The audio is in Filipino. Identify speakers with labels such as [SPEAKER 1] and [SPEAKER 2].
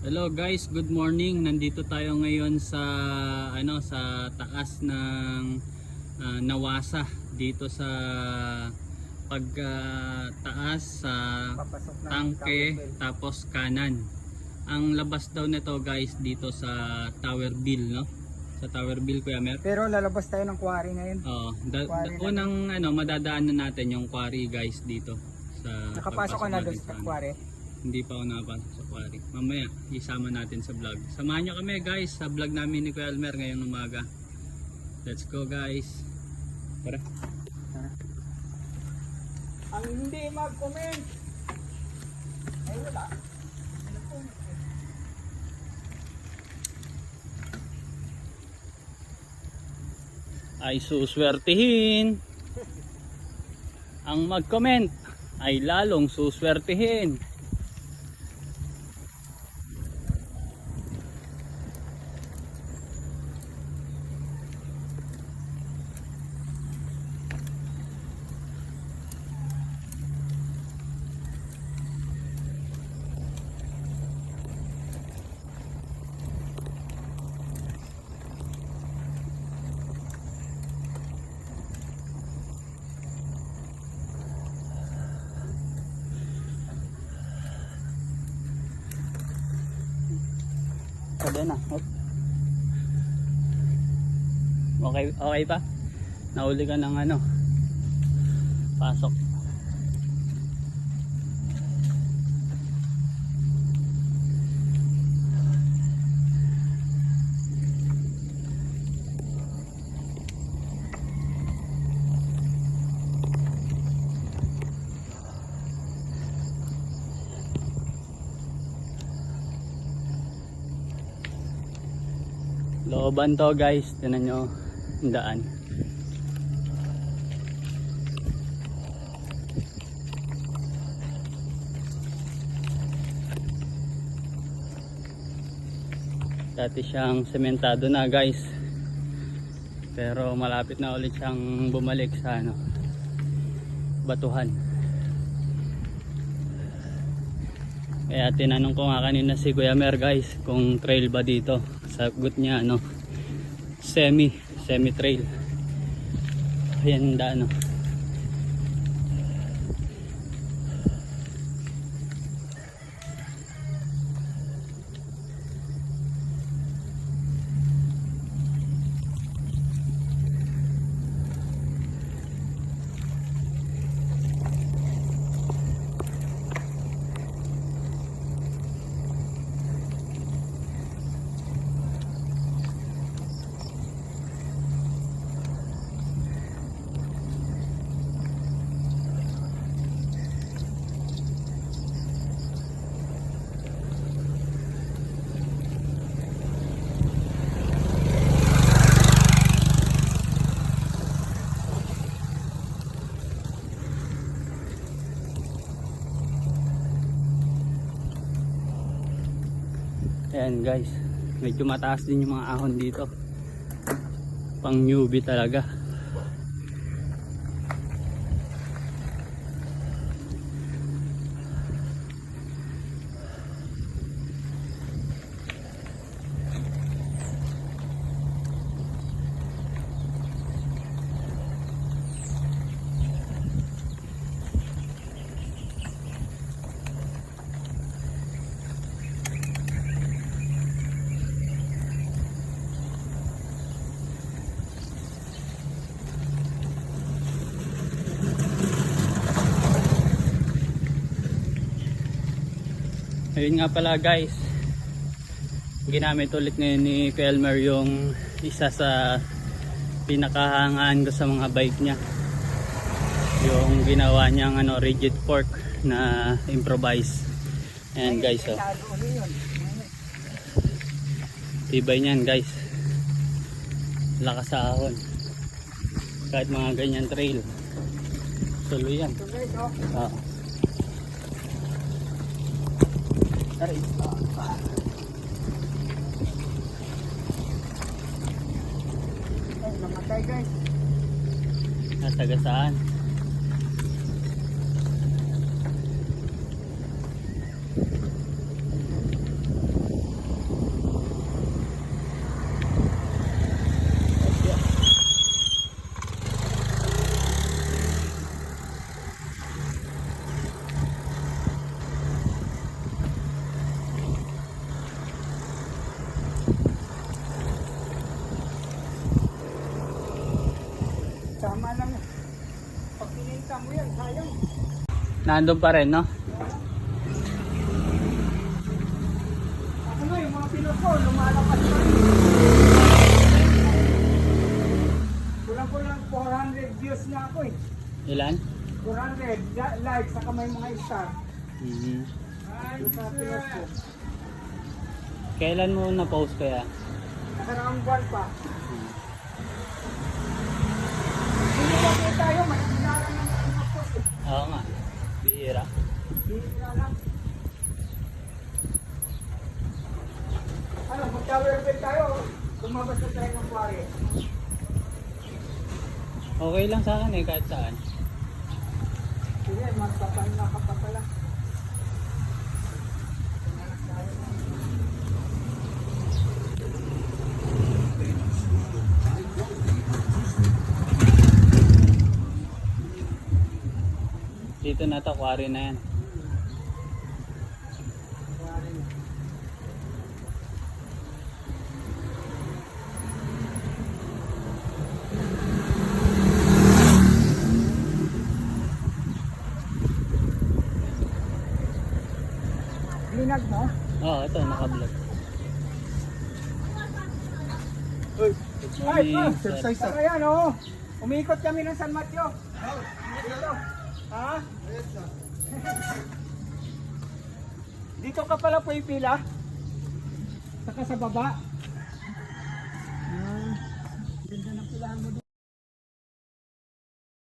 [SPEAKER 1] Hello guys, good morning. Nandito tayo ngayon sa sa taas ng Nawasa dito sa pagtaas sa
[SPEAKER 2] Papasok ng
[SPEAKER 1] tangke
[SPEAKER 2] Tower Bell.
[SPEAKER 1] tapos kanan. Ang labas daw nito guys dito sa Tower Bill, no? Sa Tower Bill, Kuya Mer.
[SPEAKER 2] Pero lalabas tayo ng quarry ngayon. Quarry na
[SPEAKER 1] Unang madadaanan natin yung quarry guys dito sa
[SPEAKER 2] Nakapasok ka na doon sa quarry.
[SPEAKER 1] Hindi pa ako nakapasok sa quarry. Mamaya, isama natin sa vlog. Samahan nyo kami guys sa vlog namin ni Kuya Elmer ngayong umaga. Let's go guys. Tara.
[SPEAKER 2] Ang hindi mag-comment ay wala.
[SPEAKER 1] Ay suswertihin. Ang mag-comment ay lalong suswertihin. Kada na. Okay pa? Nahuli ka ng pasok. Looban to guys, tinan nyo ang daan. Dati siyang sementado na guys, pero malapit na ulit siyang bumalik sa batuhan. Kaya tinanong ko nga kanina si Kuya Mer guys kung trail ba dito. Sagot niya semi trail. Ayan daan Ayan guys, medyo mataas din yung mga ahon dito. Pang newbie talaga. Ayun nga pala guys, ginamit ulit ngayon ni Kuya Elmer yung isa sa pinakahangaan ko sa mga bike niya, yung ginawa niyang rigid fork na improvise. Ayan guys, tibay niyan guys, lakas sa ahon kahit mga ganyan trail, tuloy yan.
[SPEAKER 2] Ay, namatay guys.
[SPEAKER 1] Nasagasaan.
[SPEAKER 2] Tama lang. Pag pininta mo yan, sayang.
[SPEAKER 1] Nandun pa rin, no?
[SPEAKER 2] Ako nga, yung mga pinot ko, lumalapas pa rin. Kulang-kulang 400 views na ako eh.
[SPEAKER 1] Ilan?
[SPEAKER 2] 400 likes, saka may mga star.
[SPEAKER 1] Mhm.
[SPEAKER 2] Ay, sa pinot ko.
[SPEAKER 1] Kailan mo na-post kaya?
[SPEAKER 2] Nakaraang buwan pa. Hindi ba tayo, may hinaran ng mga post eh.
[SPEAKER 1] Oo nga. Bihira.
[SPEAKER 2] Hihira lang. Ano, magka-verbal tayo. Lumabas na tayo ng quarry.
[SPEAKER 1] Okay lang sa akin eh, kahit saan.
[SPEAKER 2] Sige, magpapahinga ka pa pala.
[SPEAKER 1] Dito na to, quarry na yan.
[SPEAKER 2] Linag mo?
[SPEAKER 1] Oo, ito, naka-vlog.
[SPEAKER 2] Ay,
[SPEAKER 1] Exercise,
[SPEAKER 2] saka yan oh. Umikot kami ng San Mateo. Dito. Ha? Dito ka pala po ipila. Saka sa baba.